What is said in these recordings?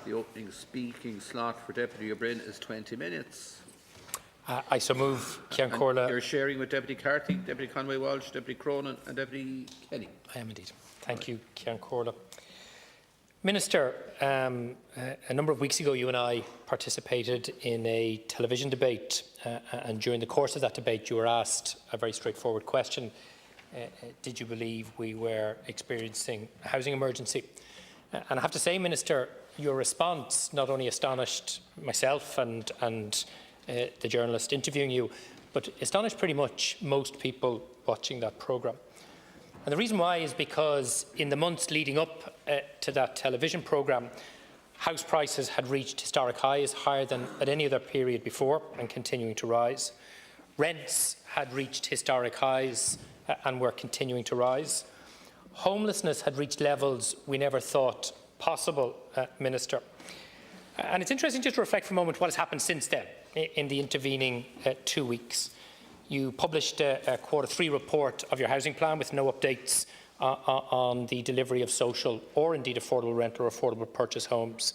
The opening speaking slot for Deputy O'Brien is 20 minutes. I so move, Cian Corla. You're sharing with Deputy Carthy, Deputy Conway-Walsh, Deputy Cronin and Deputy Kenny. I am indeed. Thank you, Cian Corla. Minister, a number of weeks ago you and I participated in a television debate and during the course of that debate you were asked a very straightforward question. Did you believe we were experiencing a housing emergency? And I have to say, Minister, your response not only astonished myself and the journalist interviewing you, but astonished pretty much most people watching that programme. And the reason why is because in the months leading up to that television programme, house prices had reached historic highs, higher than at any other period before and continuing to rise. Rents had reached historic highs and were continuing to rise. Homelessness had reached levels we never thought possible, Minister. And it's interesting just to reflect for a moment what has happened since then in the intervening 2 weeks. You published a Q3 report of your housing plan with no updates on the delivery of social or indeed affordable rental or affordable purchase homes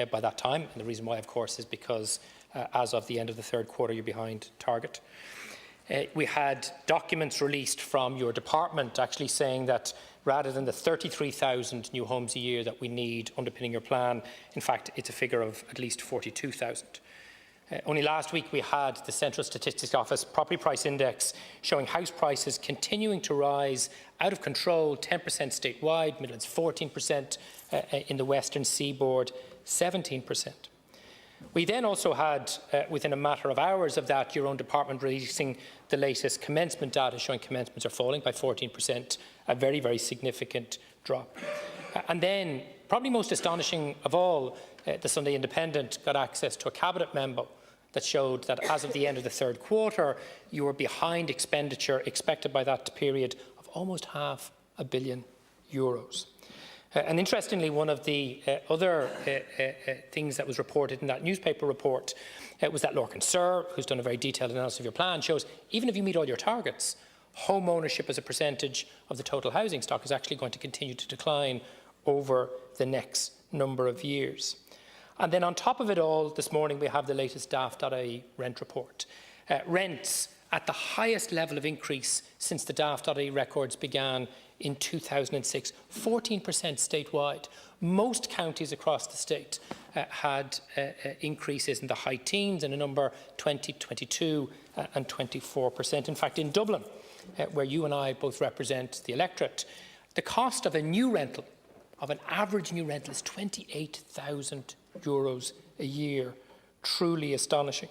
by that time. And the reason why, of course, is because as of the end of the third quarter, you're behind target. We had documents released from your department actually saying that rather than the 33,000 new homes a year that we need underpinning your plan, in fact, it's a figure of at least 42,000. Only last week we had the Central Statistics Office Property Price Index showing house prices continuing to rise out of control, 10% statewide, Midlands 14%, in the Western Seaboard 17%. We then also had, within a matter of hours of that, your own department releasing the latest commencement data showing commencements are falling by 14%, a very, very significant drop. And then, probably most astonishing of all, the Sunday Independent got access to a cabinet memo that showed that as of the end of the third quarter, you were behind expenditure expected by that period of almost €500 million. And interestingly, one of the other things that was reported in that newspaper report was that Lorcan Sir, who's done a very detailed analysis of your plan, shows even if you meet all your targets, home ownership as a percentage of the total housing stock is actually going to continue to decline over the next number of years. And then on top of it all, this morning we have the latest Daft.ie rent report. Rents at the highest level of increase since the Daft.ie records began in 2006, 14% statewide. Most counties across the state had increases in the high teens, and a number 20, 22 and 24%. In fact, in Dublin, where you and I both represent the electorate, the cost of a new rental, of an average new rental, is €28,000 a year. Truly astonishing.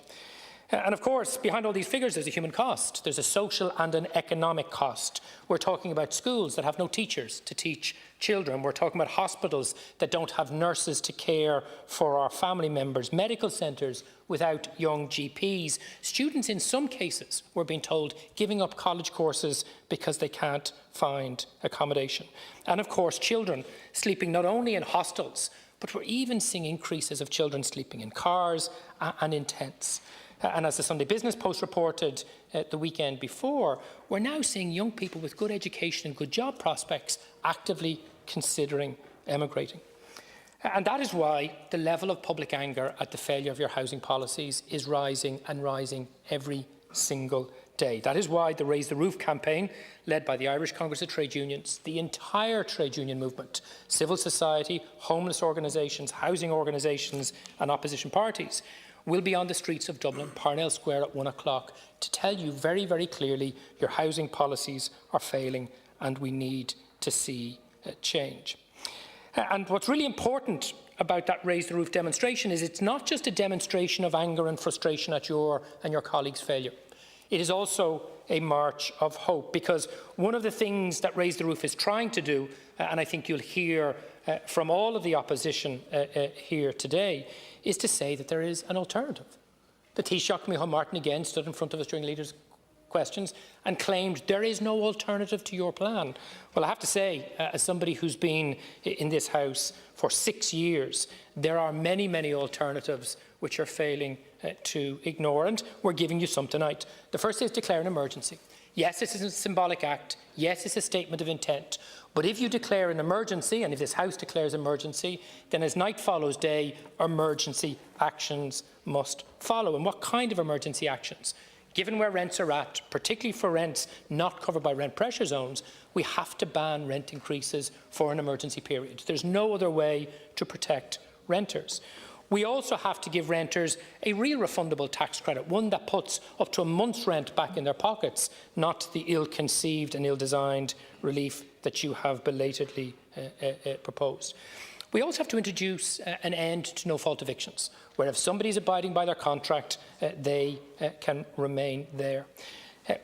And of course, behind all these figures, there's a human cost. There's a social and an economic cost. We're talking about schools that have no teachers to teach children. We're talking about hospitals that don't have nurses to care for our family members, medical centres without young GPs. Students, in some cases, we're being told, giving up college courses because they can't find accommodation. And of course, children sleeping not only in hostels, but we're even seeing increases of children sleeping in cars and in tents. And as the Sunday Business Post reported the weekend before, we're now seeing young people with good education and good job prospects actively considering emigrating. And that is why the level of public anger at the failure of your housing policies is rising and rising every single day. That is why the Raise the Roof campaign, led by the Irish Congress of Trade Unions, the entire trade union movement, civil society, homeless organisations, housing organisations and opposition parties, will be on the streets of Dublin, Parnell Square at 1 o'clock to tell you very, very clearly your housing policies are failing and we need to see change. And what's really important about that Raise the Roof demonstration is it's not just a demonstration of anger and frustration at your and your colleagues' failure. It is also a march of hope, because one of the things that Raise the Roof is trying to do, and I think you'll hear from all of the opposition here today, is to say that there is an alternative. The Taoiseach, Micheál Martin, again stood in front of us during leaders' questions and claimed there is no alternative to your plan. Well, I have to say, as somebody who's been in this House for 6 years, there are many, many alternatives which are failing to ignore, and we're giving you some tonight. The first is declare an emergency. Yes, this is a symbolic act. Yes, it's a statement of intent. But if you declare an emergency, and if this House declares emergency, then as night follows day, emergency actions must follow. And what kind of emergency actions? Given where rents are at, particularly for rents not covered by rent pressure zones, we have to ban rent increases for an emergency period. There's no other way to protect renters. We also have to give renters a real refundable tax credit, one that puts up to a month's rent back in their pockets, not the ill-conceived and ill-designed relief that you have belatedly proposed. We also have to introduce an end to no-fault evictions, where if somebody is abiding by their contract, they can remain there.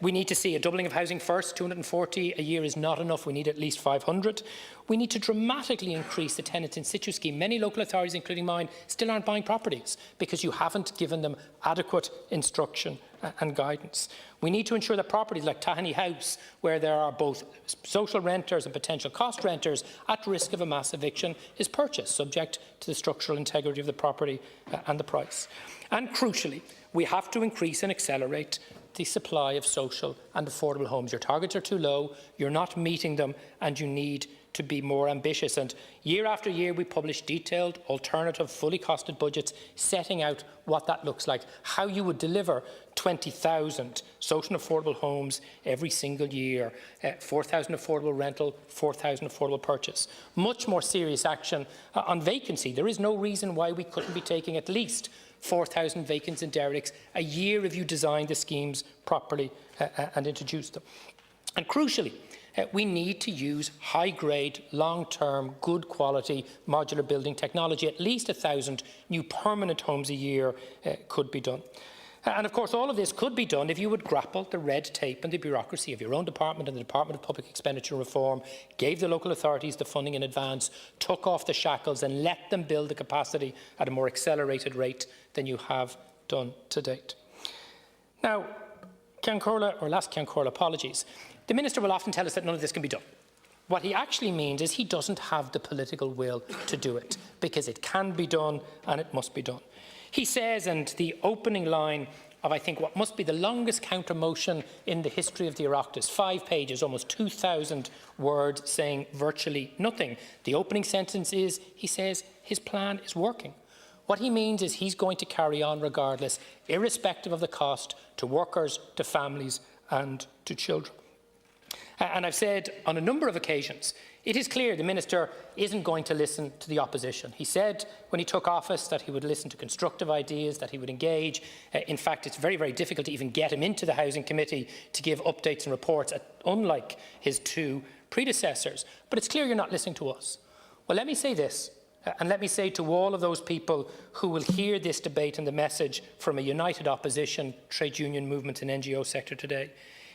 We need to see a doubling of Housing First. 240 a year is not enough. We need at least 500. We need to dramatically increase the tenant in situ scheme. Many local authorities, including mine, still aren't buying properties because you haven't given them adequate instruction and guidance. We need to ensure that properties like Tahani House, where there are both social renters and potential cost renters at risk of a mass eviction, is purchased, subject to the structural integrity of the property and the price. And crucially, we have to increase and accelerate the supply of social and affordable homes. Your targets are too low, you're not meeting them, and you need to be more ambitious. And year after year, we publish detailed, alternative, fully costed budgets setting out what that looks like, how you would deliver 20,000 social and affordable homes every single year, 4,000 affordable rental, 4,000 affordable purchase. Much more serious action on vacancy. There is no reason why we couldn't be taking at least 4,000 vacants in derelicts a year if you design the schemes properly and introduce them. And crucially, we need to use high-grade, long-term, good-quality modular building technology. At least 1,000 new permanent homes a year could be done. And of course, all of this could be done if you would grapple the red tape and the bureaucracy of your own department and the Department of Public Expenditure Reform, gave the local authorities the funding in advance, took off the shackles and let them build the capacity at a more accelerated rate than you have done to date. Now, last Ciancurla, apologies. The Minister will often tell us that none of this can be done. What he actually means is he doesn't have the political will to do it, because it can be done and it must be done. He says, and the opening line of, I think, what must be the longest counter-motion in the history of the Oireachtas, 5 pages, almost 2,000 words, saying virtually nothing. The opening sentence is, he says, his plan is working. What he means is he's going to carry on regardless, irrespective of the cost to workers, to families and to children. And I've said on a number of occasions, it is clear the Minister isn't going to listen to the opposition. He said when he took office that he would listen to constructive ideas, that he would engage. In fact, it's very, very difficult to even get him into the Housing Committee to give updates and reports, unlike his 2 predecessors. But it's clear you're not listening to us. Well, let me say this, and let me say to all of those people who will hear this debate and the message from a united opposition, trade union movement and NGO sector today.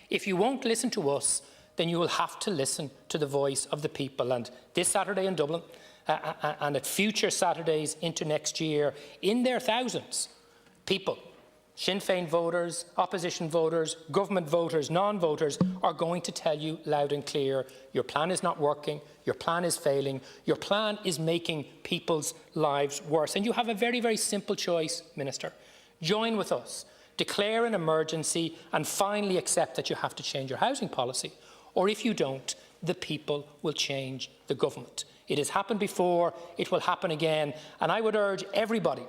If you won't listen to us, then you will have to listen to the voice of the people. And this Saturday in Dublin, and at future Saturdays into next year, in their thousands, people, Sinn Féin voters, opposition voters, government voters, non-voters, are going to tell you loud and clear, your plan is not working, your plan is failing, your plan is making people's lives worse. And you have a very, very simple choice, Minister. Join with us, declare an emergency, and finally accept that you have to change your housing policy. Or if you don't, the people will change the government. It has happened before, it will happen again, and I would urge everybody,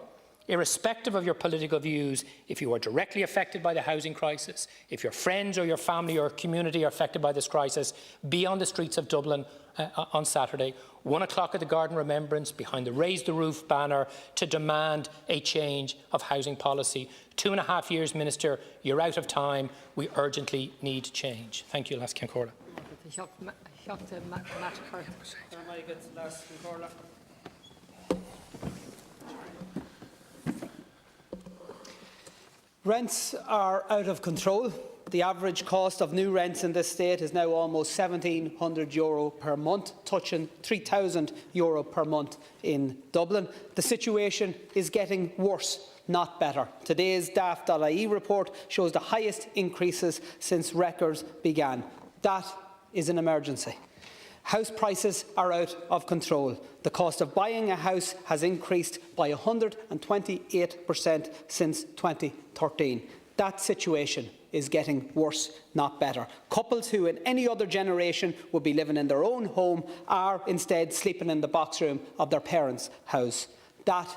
irrespective of your political views, if you are directly affected by the housing crisis, if your friends or your family or community are affected by this crisis, be on the streets of Dublin on Saturday, 1 o'clock at the Garden Remembrance, behind the Raise the Roof banner, to demand a change of housing policy. 2.5 years, Minister, you're out of time. We urgently need change. Thank you, Las Ciancurla. Rents are out of control. The average cost of new rents in this state is now almost €1,700 per month, touching €3,000 per month in Dublin. The situation is getting worse, not better. Today's Daft.ie report shows the highest increases since records began. That is an emergency. House prices are out of control. The cost of buying a house has increased by 128% since 2013. That situation is getting worse, not better. Couples who in any other generation would be living in their own home are instead sleeping in the box room of their parents' house. That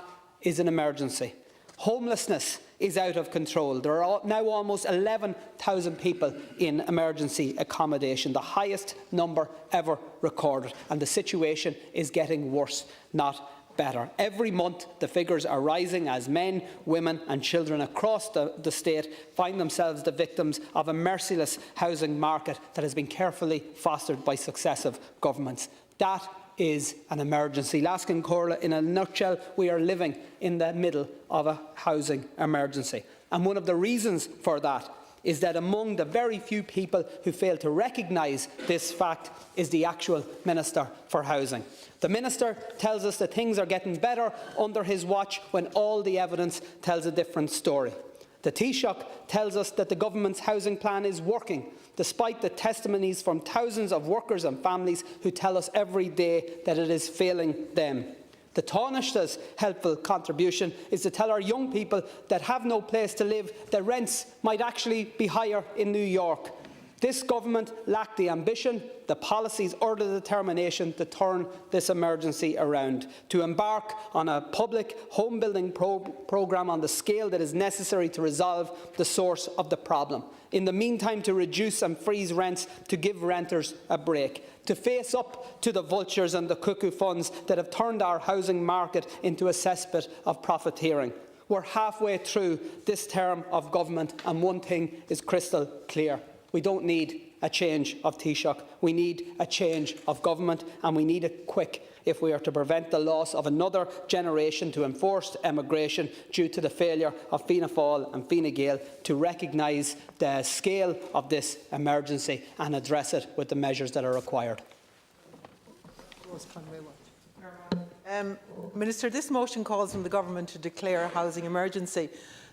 is an emergency. Homelessness is out of control. There are now almost 11,000 people in emergency accommodation, the highest number ever recorded, and the situation is getting worse, not better. Every month the figures are rising as men, women and children across the state find themselves the victims of a merciless housing market that has been carefully fostered by successive governments. That is an emergency. Laskin Corla, in a nutshell, we are living in the middle of a housing emergency. And one of the reasons for that is that among the very few people who fail to recognise this fact is the actual Minister for Housing. The Minister tells us that things are getting better under his watch when all the evidence tells a different story. The Taoiseach tells us that the government's housing plan is working, despite the testimonies from thousands of workers and families who tell us every day that it is failing them. The Taoiseach's helpful contribution is to tell our young people that have no place to live that rents might actually be higher in New York. This government lacked the ambition, the policies or the determination to turn this emergency around, to embark on a public home building programme on the scale that is necessary to resolve the source of the problem. In the meantime, to reduce and freeze rents to give renters a break, to face up to the vultures and the cuckoo funds that have turned our housing market into a cesspit of profiteering. We're halfway through this term of government and one thing is crystal clear. We don't need a change of Taoiseach. We need a change of government, and we need it quick if we are to prevent the loss of another generation to enforced emigration due to the failure of Fianna Fáil and Fine Gael to recognise the scale of this emergency and address it with the measures that are required. Minister, this motion calls on the government to declare a housing emergency.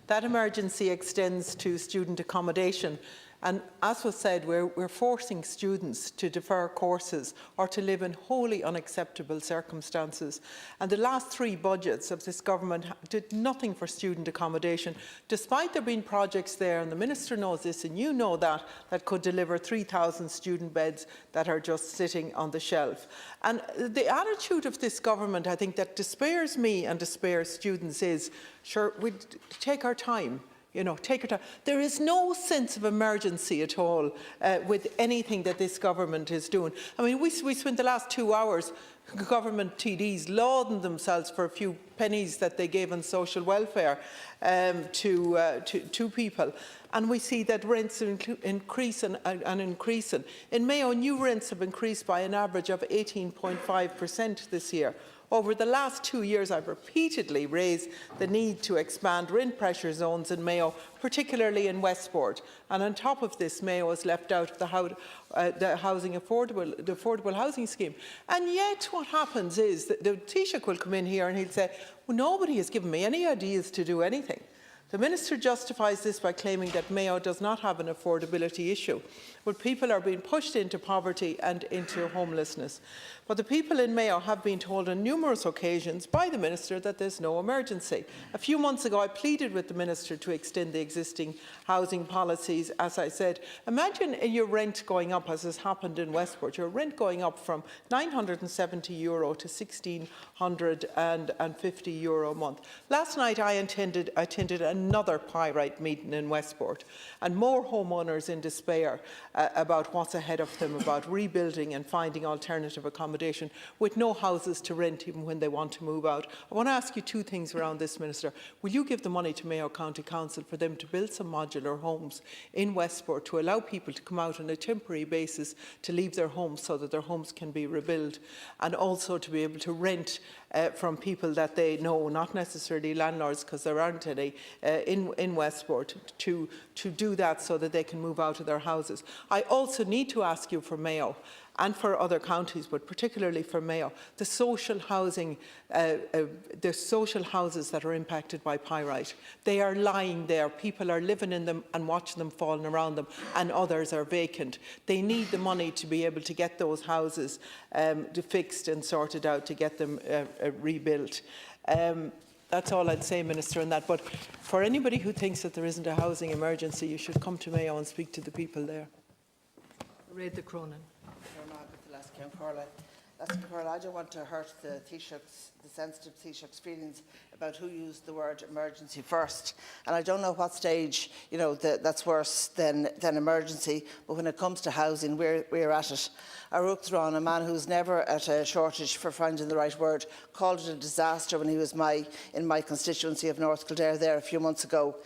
That emergency extends to student accommodation. And as was said, we're forcing students to defer courses or to live in wholly unacceptable circumstances. And the last three budgets of this government did nothing for student accommodation, despite there being projects there, and the Minister knows this and you know that could deliver 3,000 student beds that are just sitting on the shelf. And the attitude of this government, I think, that despairs me and despairs students is, sure, we take our time. You know, take your time. There is no sense of emergency at all with anything that this government is doing. I mean, we spent the last 2 hours, government TDs, lauding themselves for a few pennies that they gave on social welfare to people. And we see that rents are increasing and increasing. In Mayo, new rents have increased by an average of 18.5% this year. Over the last 2 years, I've repeatedly raised the need to expand rent pressure zones in Mayo, particularly in Westport. And on top of this, Mayo is left out of the affordable housing scheme. And yet what happens is that the Taoiseach will come in here and he'll say, well, nobody has given me any ideas to do anything. The Minister justifies this by claiming that Mayo does not have an affordability issue, but people are being pushed into poverty and into homelessness. But the people in Mayo have been told on numerous occasions by the Minister that there's no emergency. A few months ago, I pleaded with the Minister to extend the existing housing policies. As I said, imagine your rent going up, as has happened in Westport, your rent going up from €970 to €1,650 a month. Last night, I attended another Pyrite meeting in Westport, and more homeowners in despair about what's ahead of them, about rebuilding and finding alternative accommodation with no houses to rent even when they want to move out. I want to ask you two things around this, Minister. Will you give the money to Mayo County Council for them to build some modular homes in Westport to allow people to come out on a temporary basis to leave their homes so that their homes can be rebuilt, and also to be able to rent from people that they know, not necessarily landlords because there aren't any, in Westport, to do that so that they can move out of their houses. I also need to ask you for Mayo and for other counties, but particularly for Mayo, the social housing, the social houses that are impacted by Pyrite. They are lying there. People are living in them and watching them falling around them, and others are vacant. They need the money to be able to get those houses fixed and sorted out, to get them rebuilt. That's all I'd say, Minister, on that. But For anybody who thinks that there isn't a housing emergency, you should come to Mayo and speak to the people there. Read the Cronin. I don't want to hurt the sensitive Taoiseach's feelings about who used the word emergency first. And I don't know what stage, that's worse than emergency. But when it comes to housing, we're at it. Arup Thron, a man who's never at a shortage for finding the right word, called it a disaster when he was in my constituency of North Kildare there a few months ago.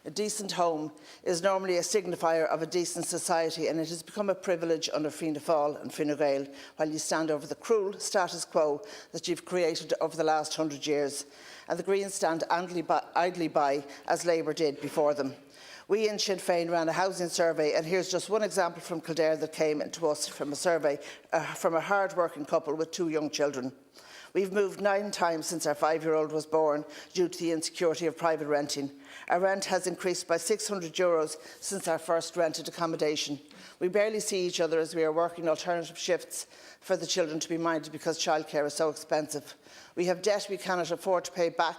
A decent home is normally a signifier of a decent society, and it has become a privilege under Fianna Fáil and Fine Gael, while you stand over the cruel status quo that you've created over the last 100 years. And the Greens stand idly by, as Labour did before them. We in Sinn Féin ran a housing survey, and here's just one example from Kildare that came to us from a survey from a hard-working couple with 2 young children. We've moved 9 times since our 5-year-old was born due to the insecurity of private renting. Our rent has increased by €600 since our first rented accommodation. We barely see each other as we are working alternative shifts for the children to be minded because childcare is so expensive. We have debt we cannot afford to pay back.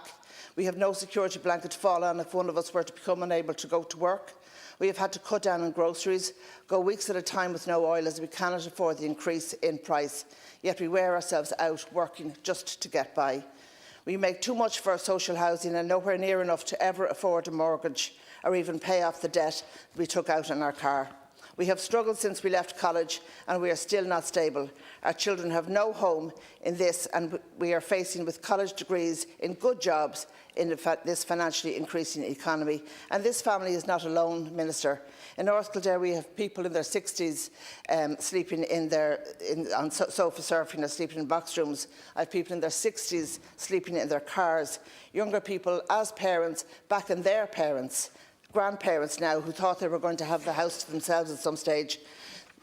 We have no security blanket to fall on if one of us were to become unable to go to work. We have had to cut down on groceries, go weeks at a time with no oil as we cannot afford the increase in price, yet we wear ourselves out working just to get by. We make too much for social housing and nowhere near enough to ever afford a mortgage or even pay off the debt we took out on our car. We have struggled since we left college and we are still not stable. Our children have no home in this, and we are facing with college degrees in good jobs in this financially increasing economy. And this family is not alone, Minister. In North Kildare we have people in their 60s sleeping on sofa surfing or sleeping in box rooms. I have people in their 60s sleeping in their cars. Younger people as parents backing their parents, grandparents now, who thought they were going to have the house to themselves at some stage.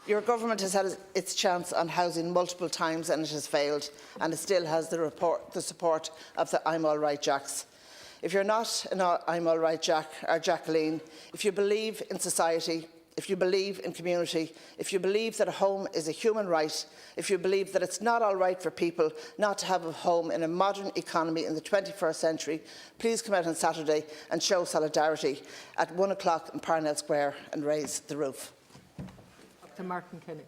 Your government has had its chance on housing multiple times and it has failed, and it still has the support of the I'm All Right Jacks. If you're not an I'm All Right Jack or Jacqueline, if you believe in society, if you believe in community, if you believe that a home is a human right, if you believe that it's not all right for people not to have a home in a modern economy in the 21st century, please come out on Saturday and show solidarity at 1 o'clock in Parnell Square and raise the roof. Dr. Martin Kenny.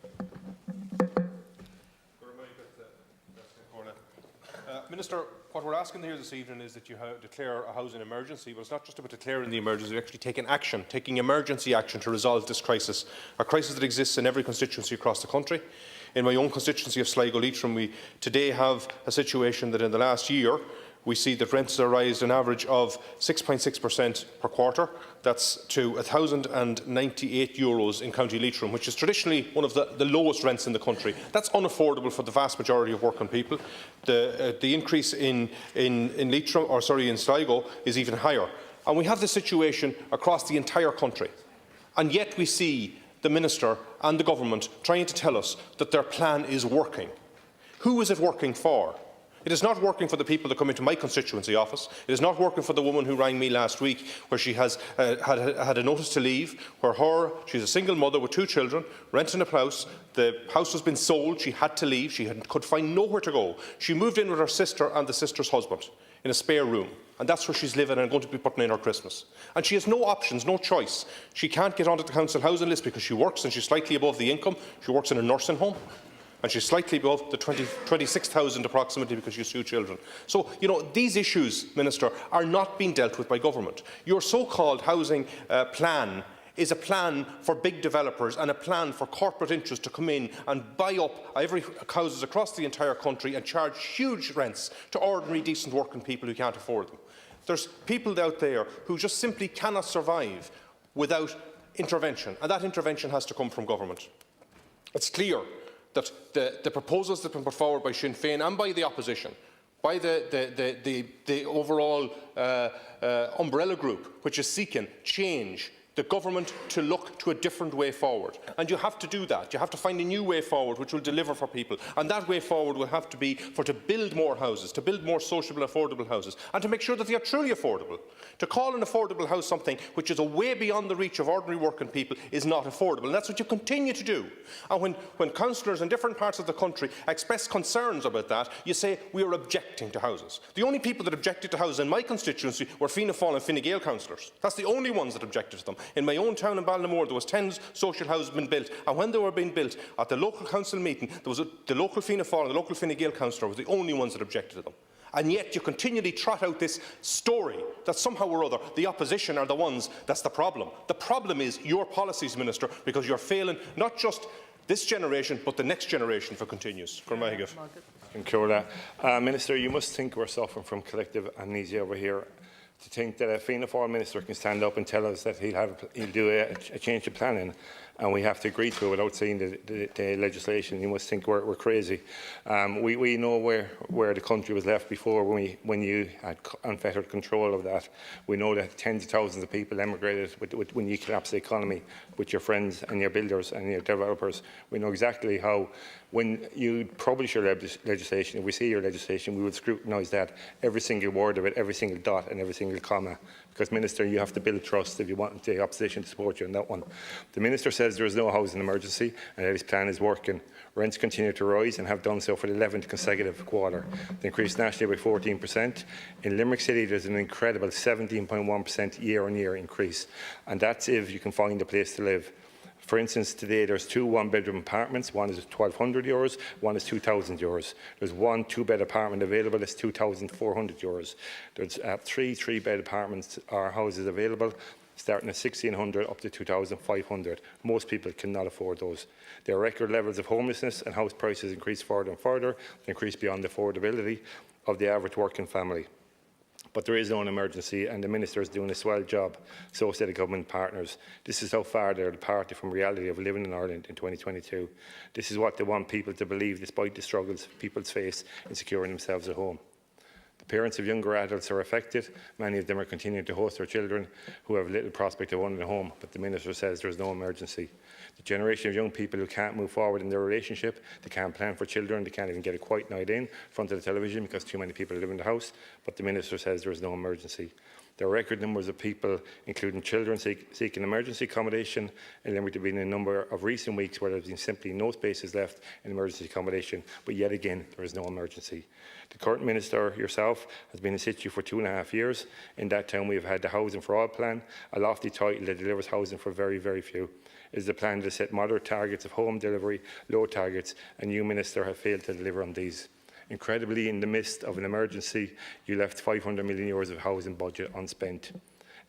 Minister, what we're asking here this evening is that you declare a housing emergency, but it's not just about declaring the emergency, we're actually taking emergency action to resolve this crisis, a crisis that exists in every constituency across the country. In my own constituency of Sligo-Leitrim, we today have a situation that in the last year we see that rents are rising an average of 6.6% per quarter. That's to €1,098 in County Leitrim, which is traditionally one of the lowest rents in the country. That's unaffordable for the vast majority of working people. The increase in Sligo is even higher. And we have this situation across the entire country. And yet we see the Minister and the Government trying to tell us that their plan is working. Who is it working for? It is not working for the people that come into my constituency office. It is not working for the woman who rang me last week, where she has had a notice to leave, where she's a single mother with 2 children, renting a house. The house has been sold. She had to leave. She could find nowhere to go. She moved in with her sister and the sister's husband in a spare room. And that's where she's living and going to be putting in her Christmas. And she has no options, no choice. She can't get onto the council housing list because she works and she's slightly above the income. She works in a nursing home. And she's slightly above the 26,000 approximately because she has 2 children. So, these issues, Minister, are not being dealt with by government. Your so-called housing plan is a plan for big developers and a plan for corporate interests to come in and buy up every houses across the entire country and charge huge rents to ordinary, decent working people who can't afford them. There's people out there who just simply cannot survive without intervention, and that intervention has to come from government. It's clear that the proposals that have been put forward by Sinn Féin and by the opposition, by the overall umbrella group, which is seeking change the government to look to a different way forward. And you have to do that. You have to find a new way forward which will deliver for people. And that way forward will have to be to build more houses, to build more sociable, affordable houses, and to make sure that they are truly affordable. To call an affordable house something which is way beyond the reach of ordinary working people is not affordable. And that's what you continue to do. And when councillors in different parts of the country express concerns about that, you say, we are objecting to houses. The only people that objected to houses in my constituency were Fianna Fáil and Fine Gael councillors. That's the only ones that objected to them. In my own town in Ballinamore, there was 10 social houses being built, and when they were being built, at the local council meeting, the local Fianna Fáil and the local Fine Gael councillor were the only ones that objected to them. And yet you continually trot out this story that somehow or other the opposition are the ones that's the problem. The problem is your policies, Minister, because you're failing not just this generation but the next generation if it continues. Minister, you must think we're suffering from collective amnesia over here. To think that a Fianna Fáil minister can stand up and tell us that he'll do a change of planning, and we have to agree to it without seeing the legislation. You must think we're crazy. We know where the country was left before when you had unfettered control of that. We know that tens of thousands of people emigrated when you collapsed the economy with your friends and your builders and your developers. We know exactly how, when you publish your legislation, if we see your legislation, we would scrutinise that, every single word of it, every single dot and every single comma. Because, Minister, you have to build trust if you want the opposition to support you on that one. The Minister says there is no housing emergency and that his plan is working. Rents continue to rise and have done so for the 11th consecutive quarter. They increased nationally by 14%. In Limerick City, there's an incredible 17.1% year-on-year increase. And that's if you can find a place to live. For instance, today there's 2 one-bedroom apartments. One is €1,200, one is €2,000. There's 1 two-bed apartment available, it's €2,400. There's 3 three-bed apartments or houses available, starting at $1,600 up to $2,500. Most people cannot afford those. There are record levels of homelessness, and house prices increase further and further, increase beyond the affordability of the average working family. But there is no emergency, and the Minister is doing a swell job. So say the government partners. This is how far they are departed from reality of living in Ireland in 2022. This is what they want people to believe, despite the struggles people face in securing themselves at home. The parents of younger adults are affected. Many of them are continuing to host their children who have little prospect of owning a home, but the Minister says there is no emergency. The generation of young people who can't move forward in their relationship, they can't plan for children, they can't even get a quiet night in front of the television because too many people live in the house, but the Minister says there is no emergency. There are record numbers of people, including children, seeking emergency accommodation, and there have been a number of recent weeks where there has been simply no spaces left in emergency accommodation, but yet again there is no emergency. The current Minister, yourself, has been in situ for 2.5 years. In that time we have had the Housing for All plan, a lofty title that delivers housing for very, very few. It is the plan to set moderate targets of home delivery, low targets, and you, Minister, have failed to deliver on these. Incredibly, in the midst of an emergency, you left €500 million of housing budget unspent.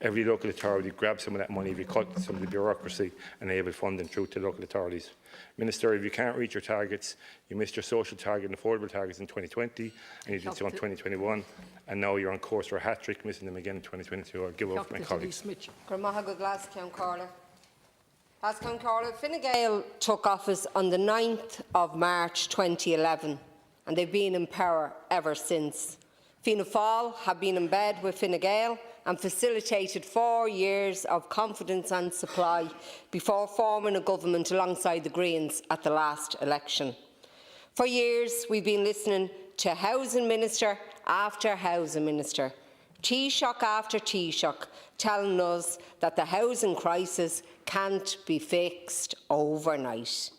Every local authority grabbed some of that money if you cut some of the bureaucracy and enabled funding through to local authorities. Minister, if you can't reach your targets, you missed your social target and affordable targets in 2020, and you did so in 2021, and now you're on course for a hat-trick, missing them again in 2022. I'll give over to my colleagues. Fine Gael took office on the 9th of March 2011, and they've been in power ever since. Fianna Fáil have been in bed with Fine Gael and facilitated 4 years of confidence and supply before forming a government alongside the Greens at the last election. For years, we've been listening to Housing Minister after Housing Minister, Taoiseach after Taoiseach, telling us that the housing crisis can't be fixed overnight.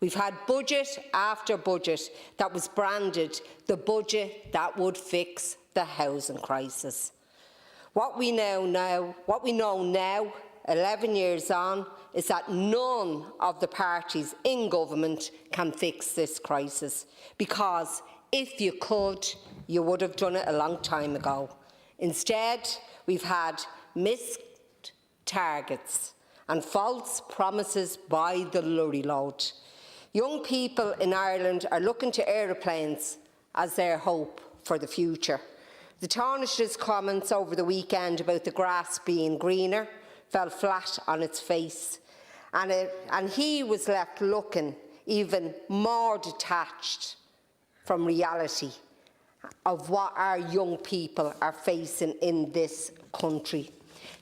We've had budget after budget that was branded the budget that would fix the housing crisis. What we know now, 11 years on, is that none of the parties in government can fix this crisis, because if you could, you would have done it a long time ago. Instead, we've had missed targets and false promises by the lorry load. Young people in Ireland are looking to aeroplanes as their hope for the future. The Taoiseach's comments over the weekend about the grass being greener fell flat on its face, and he was left looking even more detached from reality of what our young people are facing in this country.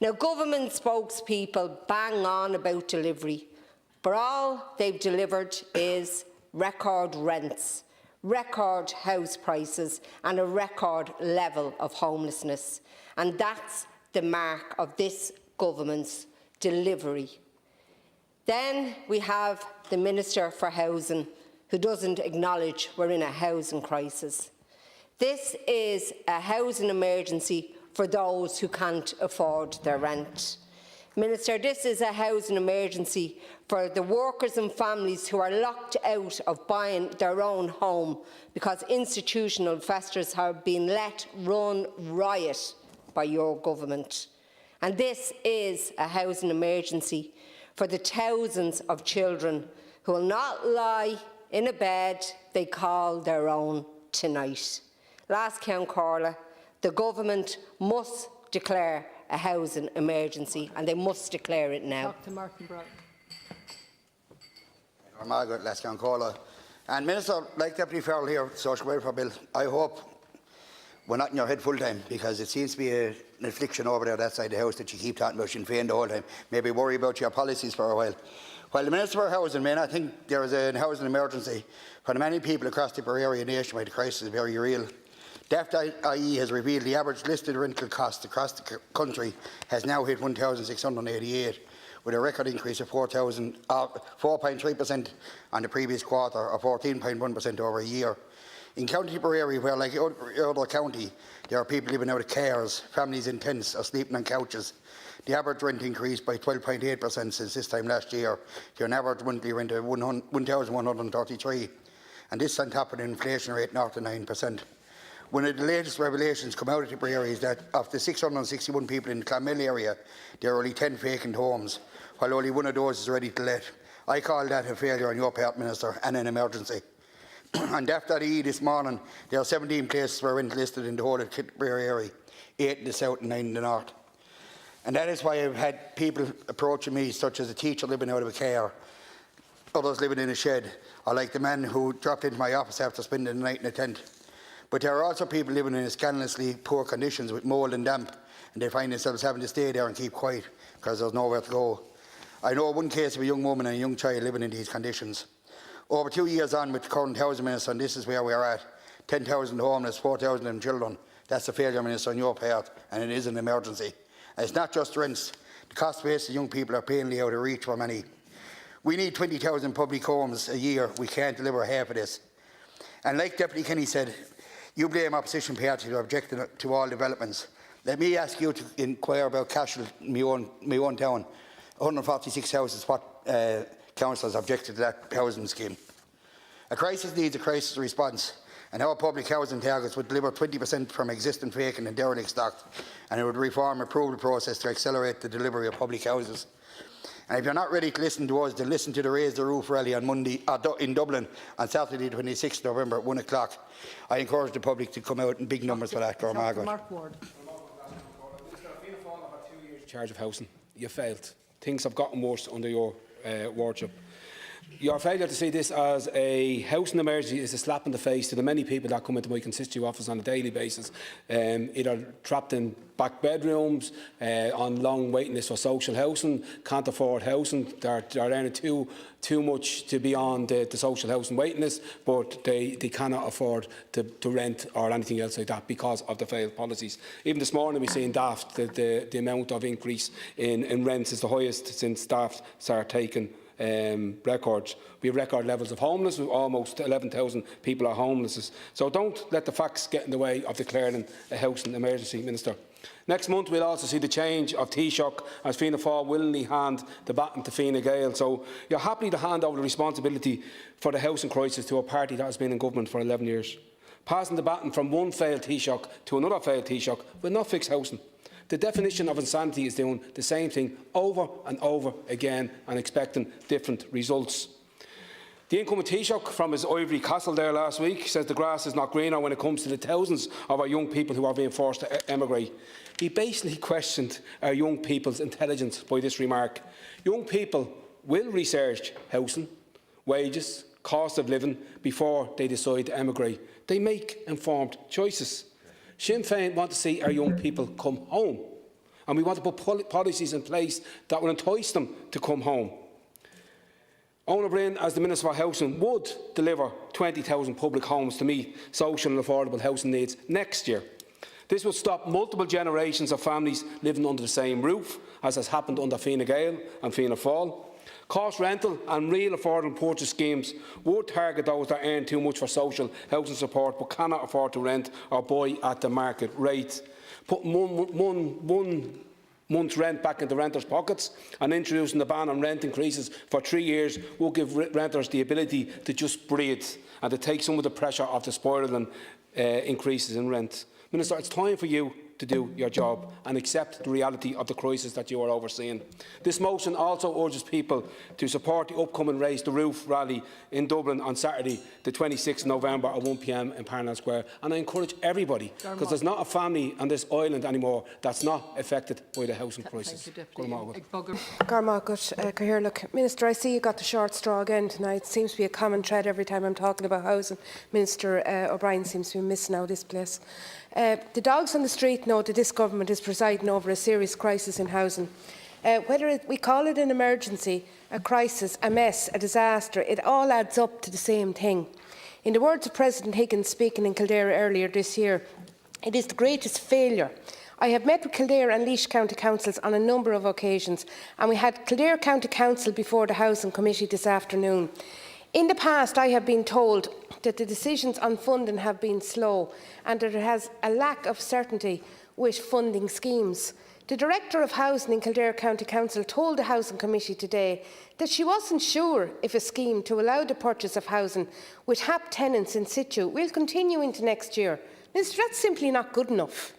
Now, government spokespeople bang on about delivery, but all they've delivered is record rents, record house prices and a record level of homelessness. And that's the mark of this government's delivery. Then we have the Minister for Housing, who doesn't acknowledge we're in a housing crisis. This is a housing emergency for those who can't afford their rent. Minister, this is a housing emergency for the workers and families who are locked out of buying their own home because institutional investors have been let run riot by your government. And this is a housing emergency for the thousands of children who will not lie in a bed they call their own tonight. Last count, Corla, the government must declare a housing emergency, and they must declare it now. Dr. Martin Broughton. Margaret Lascan-Cola. And Minister, like Deputy Farrell here, Social Welfare Bill, I hope we're not in your head full time, because it seems to be an affliction over there that side of the house that you keep talking about Sinn Féin the whole time. Maybe worry about your policies for a while. While the Minister for Housing may not think there is a housing emergency, for many people across the area nationwide, the crisis is very real. Daft.ie has revealed the average listed rental cost across the country has now hit 1,688, with a record increase of 4.3% on the previous quarter, or 14.1% over a year. In County Tipperary, where like other county, there are people living out of cars, families in tents or sleeping on couches, the average rent increased by 12.8% since this time last year to an average monthly rent of 1,133, and this on top of an inflation rate north of 9%. One of the latest revelations come out of Tipperary is that of the 661 people in the Clonmel area, there are only 10 vacant homes, while only one of those is ready to let. I call that a failure on your part, Minister, and an emergency. On Daft.ie this morning, there are 17 places for rent listed in the whole of Tipperary area, 8 in the south and 9 in the north. And that is why I've had people approaching me, such as a teacher living out of a car, others living in a shed, or like the man who dropped into my office after spending the night in a tent. But there are also people living in scandalously poor conditions with mould and damp, and they find themselves having to stay there and keep quiet because there's nowhere to go. I know one case of a young woman and a young child living in these conditions. Over 2 years on with the current Housing Minister, and this is where we are at. 10,000 homeless, 4,000 of them children. That's a failure, Minister, on your part, and it is an emergency. And it's not just rents. The cost base of young people are painfully out of reach for many. We need 20,000 public homes a year. We can't deliver half of this. And like Deputy Kenny said, you blame opposition parties who are objecting to all developments. Let me ask you to inquire about Cashel, my own town. 146 houses, what councillors objected to that housing scheme. A crisis needs a crisis response, and our public housing targets would deliver 20% from existing vacant and derelict stock, and it would reform approval process to accelerate the delivery of public houses. And if you're not ready to listen to us, then listen to the Raise the Roof rally on Monday in Dublin on Saturday, 26th November at 1 o'clock. I encourage the public to come out in big numbers for that. Dr. Mark Ward. In charge of housing, you failed. Things have gotten worse under your wardship. Your failure to see this as a housing emergency is a slap in the face to the many people that come into my constituency office on a daily basis, either trapped in back bedrooms, on long waiting lists for social housing, can't afford housing, they're earning too much to be on the social housing waiting list, but they cannot afford to rent or anything else like that because of the failed policies. Even this morning we see in Daft that the amount of increase in rents is the highest since Daft started taking records. We have record levels of homeless, with almost 11,000 people are homeless. So don't let the facts get in the way of declaring a housing emergency, Minister. Next month we'll also see the change of Taoiseach as Fianna Fáil willingly hand the baton to Fine Gael. So you're happy to hand over the responsibility for the housing crisis to a party that has been in government for 11 years. Passing the baton from one failed Taoiseach to another failed Taoiseach will not fix housing. The definition of insanity is doing the same thing over and over again and expecting different results. The incoming Taoiseach from his ivory castle there last week says the grass is not greener when it comes to the thousands of our young people who are being forced to emigrate. He basically questioned our young people's intelligence by this remark. Young people will research housing, wages, cost of living before they decide to emigrate. They make informed choices. Sinn Féin want to see our young people come home. And we want to put policies in place that will entice them to come home. Eoin O'Brien, as the Minister for Housing, would deliver 20,000 public homes to meet social and affordable housing needs next year. This will stop multiple generations of families living under the same roof, as has happened under Fine Gael and Fianna Fáil. Cost rental and real affordable purchase schemes would target those that earn too much for social housing support but cannot afford to rent or buy at the market rate. Putting one month's rent back into renters' pockets and introducing the ban on rent increases for 3 years will give renters the ability to just breathe and to take some of the pressure off the spiralling increases in rent. Minister, it's time for you to do your job and accept the reality of the crisis that you are overseeing. This motion also urges people to support the upcoming Raise the Roof rally in Dublin on Saturday, the 26th of November at 1 p.m. in Parnell Square. And I encourage everybody, because there's not a family on this island anymore that's not affected by the housing crisis. Minister, I see you got the short straw again tonight. It seems to be a common thread every time I'm talking about housing. Minister O'Brien seems to be missing out this place. The dogs on the street know that this government is presiding over a serious crisis in housing. Whether we call it an emergency, a crisis, a mess, a disaster, it all adds up to the same thing. In the words of President Higgins speaking in Kildare earlier this year, it is the greatest failure. I have met with Kildare and Laois County Councils on a number of occasions, and we had Kildare County Council before the Housing Committee this afternoon. In the past, I have been told that the decisions on funding have been slow and that there has a lack of certainty with funding schemes. The Director of Housing in Kildare County Council told the Housing Committee today that she wasn't sure if a scheme to allow the purchase of housing with HAP tenants in situ will continue into next year. Minister, that's simply not good enough.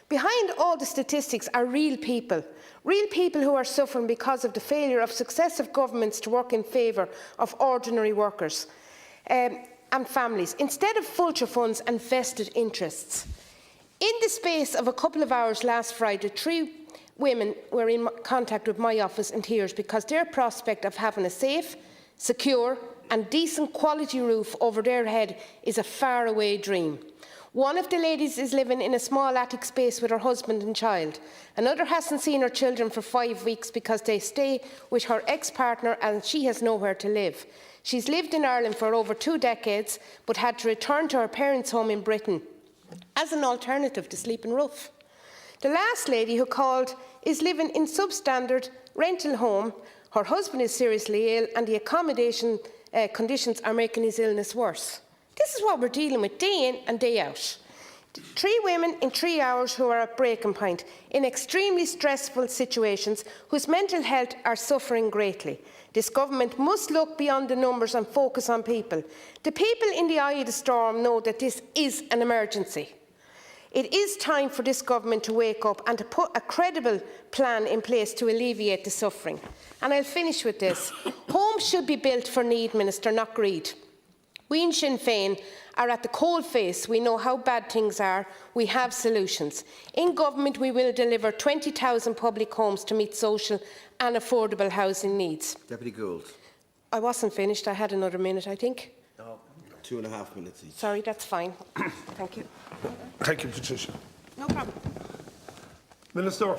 Behind all the statistics are real people who are suffering because of the failure of successive governments to work in favour of ordinary workers and families, instead of vulture funds and vested interests. In the space of a couple of hours last Friday, 3 women were in contact with my office in tears because their prospect of having a safe, secure and decent quality roof over their head is a faraway dream. One of the ladies is living in a small attic space with her husband and child. Another hasn't seen her children for 5 weeks because they stay with her ex-partner and she has nowhere to live. She's lived in Ireland for over 2 decades but had to return to her parents' home in Britain as an alternative to sleeping rough. The last lady who called is living in substandard rental home. Her husband is seriously ill and the accommodation conditions are making his illness worse. This is what we're dealing with day in and day out. 3 women in 3 hours who are at breaking point in extremely stressful situations whose mental health are suffering greatly. This government must look beyond the numbers and focus on people. The people in the eye of the storm know that this is an emergency. It is time for this government to wake up and to put a credible plan in place to alleviate the suffering. And I'll finish with this. Homes should be built for need, Minister, not greed. We in Sinn Féin are at the coalface. We know how bad things are. We have solutions. In government, we will deliver 20,000 public homes to meet social and affordable housing needs. Deputy Gould. I wasn't finished. I had another minute, I think. No, 2.5 minutes each. Sorry, that's fine. Thank you. Thank you, Patricia. No problem. Minister,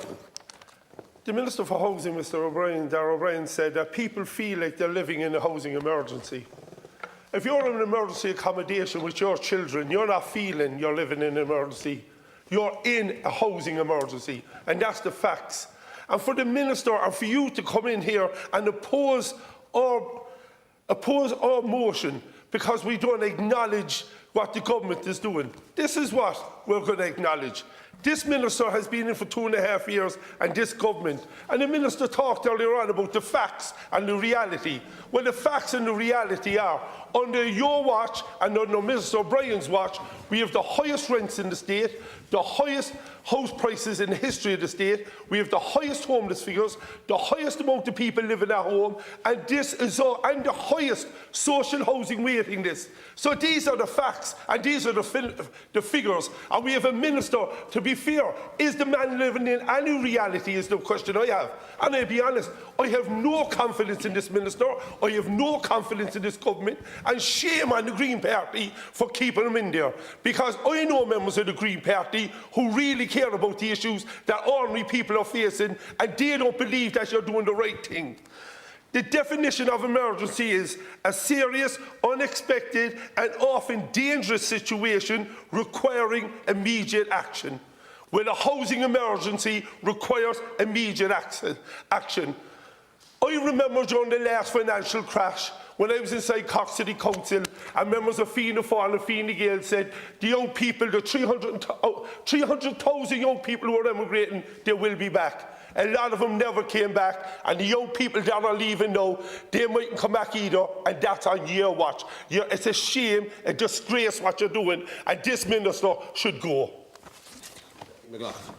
the Minister for Housing, Mr. O'Brien, Darragh O'Brien, said that people feel like they're living in a housing emergency. If you're in an emergency accommodation with your children, you're not feeling you're living in an emergency. You're in a housing emergency, and that's the facts. And for the Minister and for you to come in here and oppose our motion because we don't acknowledge what the government is doing, this is what we're going to acknowledge. This Minister has been in for 2.5 years, and this government. And the Minister talked earlier on about the facts and the reality. Well, the facts and the reality are, under your watch and under Minister O'Brien's watch, we have the highest rents in the state, the highest house prices in the history of the state, we have the highest homeless figures, the highest amount of people living at home, and the highest social housing waiting list. So these are the facts and these are the figures, and we have a Minister to be be fair, is the man living in any reality is the question I have. And I'll be honest, I have no confidence in this minister, I have no confidence in this government, and shame on the Green Party for keeping him in there. Because I know members of the Green Party who really care about the issues that ordinary people are facing, and they don't believe that you're doing the right thing. The definition of emergency is a serious, unexpected and often dangerous situation requiring immediate action. Well, a housing emergency requires immediate action. I remember during the last financial crash, when I was inside Cork City Council, and members of Fianna Fáil and Fine Gael said the young people, the 300,000 young people who are emigrating, they will be back. A lot of them never came back, and the young people that are leaving now, they mightn't come back either, and that's on your watch. It's a shame, a disgrace what you're doing, and this minister should go. McLaughlin.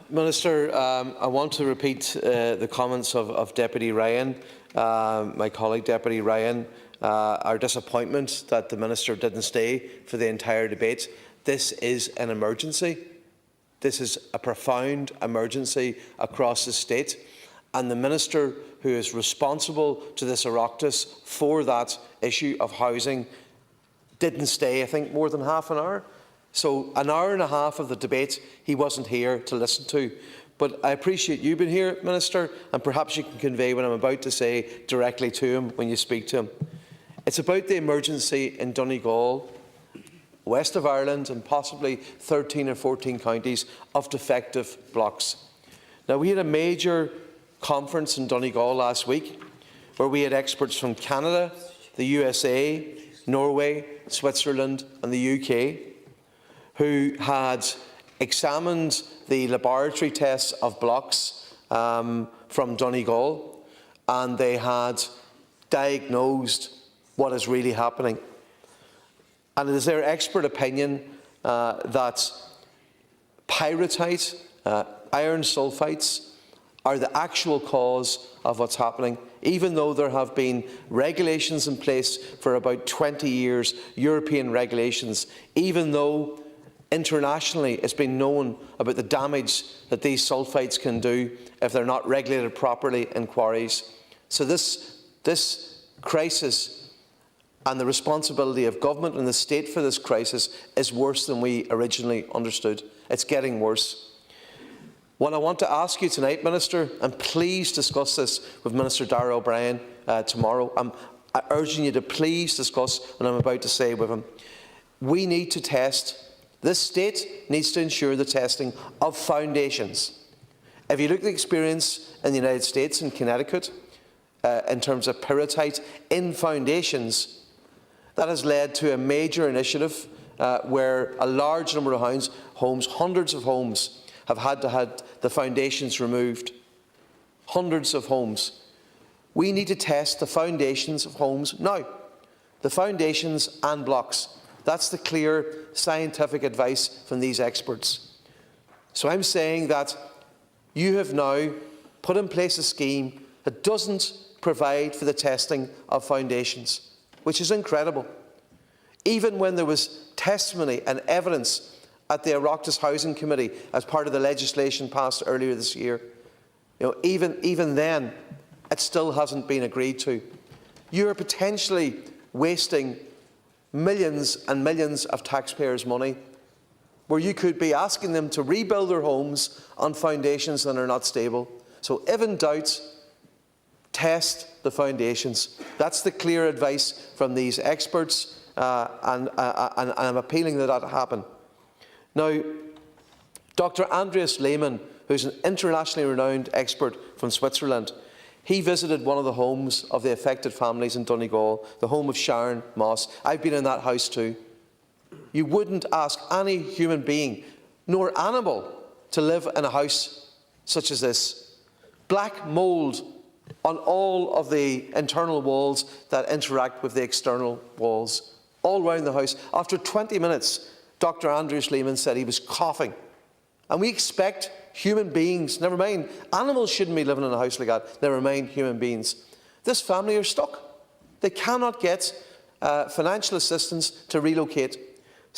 Minister, I want to repeat the comments of Deputy Ryan, my colleague Deputy Ryan, our disappointment that the Minister didn't stay for the entire debate. This is an emergency. This is a profound emergency across the state, and the Minister who is responsible to this Oireachtas for that issue of housing didn't stay, I think, more than half an hour. So an hour and a half of the debate he wasn't here to listen to. But I appreciate you being here, Minister, and perhaps you can convey what I'm about to say directly to him when you speak to him. It's about the emergency in Donegal, west of Ireland, and possibly 13 or 14 counties of defective blocks. Now, we had a major conference in Donegal last week where we had experts from Canada, the USA, Norway, Switzerland and the UK who had examined the laboratory tests of blocks from Donegal, and they had diagnosed what is really happening. And it is their expert opinion that pyrrhotite, iron sulfites, are the actual cause of what's happening, even though there have been regulations in place for about 20 years, European regulations, even though internationally it's been known about the damage that these sulfites can do if they're not regulated properly in quarries. So this crisis and the responsibility of government and the state for this crisis is worse than we originally understood. It's getting worse. What I want to ask you tonight, Minister, and please discuss this with Minister Darragh O'Brien tomorrow. I'm urging you to please discuss what I'm about to say with him. We need to test. This state needs to ensure the testing of foundations. If you look at the experience in the United States and Connecticut in terms of pyrrhotite in foundations, that has led to a major initiative where a large number of homes, hundreds of homes, have had to have the foundations removed. Hundreds of homes. We need to test the foundations of homes now. The foundations and blocks. That's the clear scientific advice from these experts. So I'm saying that you have now put in place a scheme that doesn't provide for the testing of foundations, which is incredible. Even when there was testimony and evidence at the Oireachtas Housing Committee as part of the legislation passed earlier this year, even then, it still hasn't been agreed to. You are potentially wasting millions and millions of taxpayers' money, where you could be asking them to rebuild their homes on foundations that are not stable. So if in doubt, test the foundations. That's the clear advice from these experts, and I'm appealing that that happen. Now, Dr. Andreas Lehmann, who's an internationally renowned expert from Switzerland, he visited one of the homes of the affected families in Donegal, the home of Sharon Moss. I've been in that house too. You wouldn't ask any human being, nor animal, to live in a house such as this. Black mould on all of the internal walls that interact with the external walls, all around the house. After 20 minutes, Dr. Andreas Lehmann said he was coughing. And we expect human beings, never mind, animals shouldn't be living in a house like that, never mind human beings. This family are stuck. They cannot get financial assistance to relocate.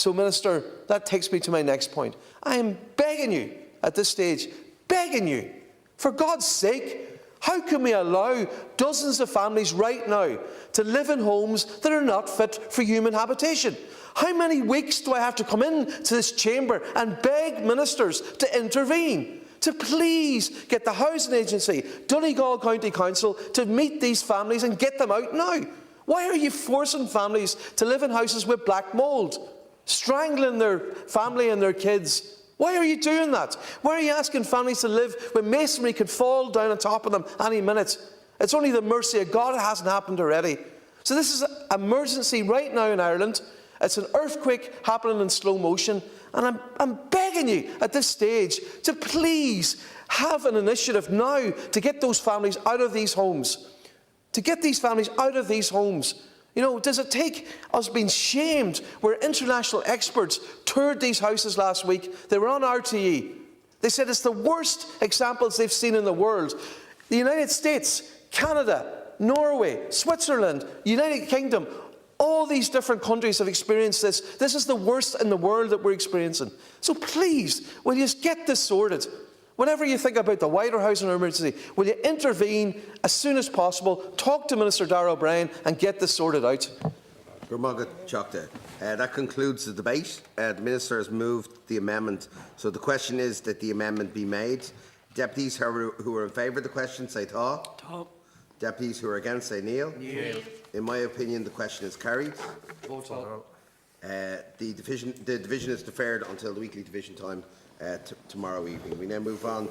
So, Minister, that takes me to my next point. I am begging you at this stage, begging you, for God's sake, how can we allow dozens of families right now to live in homes that are not fit for human habitation? How many weeks do I have to come into this chamber and beg ministers to intervene, to please get the Housing Agency, Donegal County Council to meet these families and get them out now? Why are you forcing families to live in houses with black mould, strangling their family and their kids? Why are you doing that? Why are you asking families to live when masonry could fall down on top of them any minute? It's only the mercy of God it hasn't happened already. So this is an emergency right now in Ireland. It's an earthquake happening in slow motion. And I'm begging you at this stage to please have an initiative now to get those families out of these homes. To get these families out of these homes. You know, does it take us being shamed where international experts toured these houses last week? They were on RTE. They said it's the worst examples they've seen in the world. The United States, Canada, Norway, Switzerland, United Kingdom, all these different countries have experienced this. This is the worst in the world that we're experiencing. So please, will you just get this sorted? Whenever you think about the wider housing emergency, will you intervene as soon as possible, talk to Minister Darragh O'Brien and get this sorted out? That concludes the debate. The Minister has moved the amendment. So the question is that the amendment be made. Deputies who are in favour of the question say tá. Tá. Deputies who are against say níl. Níl. In my opinion, the question is carried. The division is deferred until the weekly division time tomorrow evening. We now move on